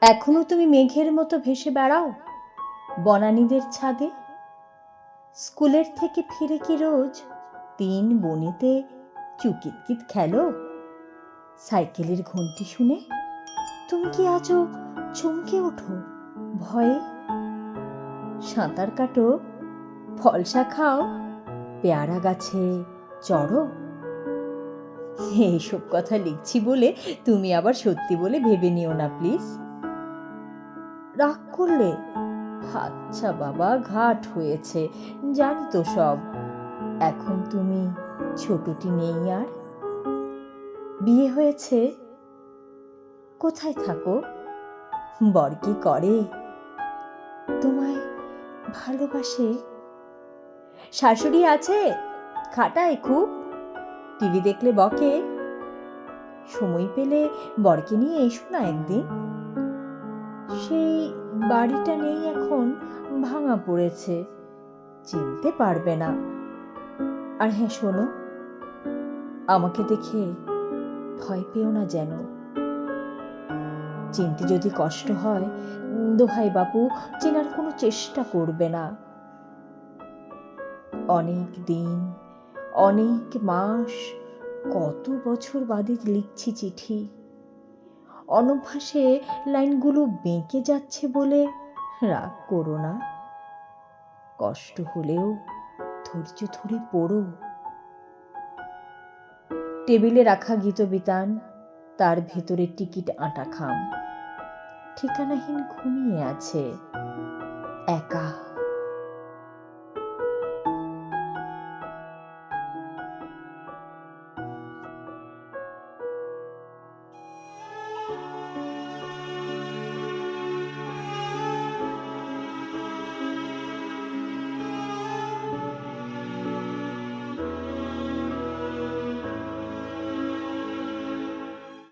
এখনো তুমি মেঘের মতো ভেসে বেড়াও বনানীদের ছাদে? স্কুলের থেকে ফিরে কি রোজ 3 বনেতে চুকিতকিত খেলো? সাইকেলের ঘন্টি শুনে তুমি কি আজও চমকে ওঠো ভয়ে? সাঁতার কাটো, ফলসা খাও, পেয়ারা গাছে চড়ো? এইসব কথা লিখছি বলে তুমি আবার সত্যি বলে ভেবে নিও না প্লিজ। রাগ করলে? আচ্ছা বাবা, ঘাট হয়েছে, জানি তো সব। এখন তুমি ছোটটি নেই আর, বিয়ে হয়েছে। কোথায় থাকো? বর কি করে? তোমায় ভালোবাসে? শাশুড়ি আছে, খাটায় খুব, টিভি দেখলে বকে। সময় পেলে বরকে নিয়ে এসো না একদিন। সেই বাড়িটা নেই এখন, ভাঙা পড়েছে, চিনতে পারবে না। আর হ্যাঁ শোনো, আমাকে দেখে ভয় পেও না যেন। চিনতে যদি কষ্ট হয়, দোহাই বাপু, চেনার কোনো চেষ্টা করবে না। অনেক দিন, অনেক মাস, কত বছর বাদে লিখছি চিঠি। অনভ্যাসে লাইনগুলো বেঁকে যাচ্ছে বলে রাগ করো না। কষ্ট হলেও ধৈর্য ধরে পড়ো। টেবিলে রাখা গীতবিতান, তার ভেতরে টিকিট আঁটা খাম, ঠিকানাহীন ঘুমিয়ে আছে একা।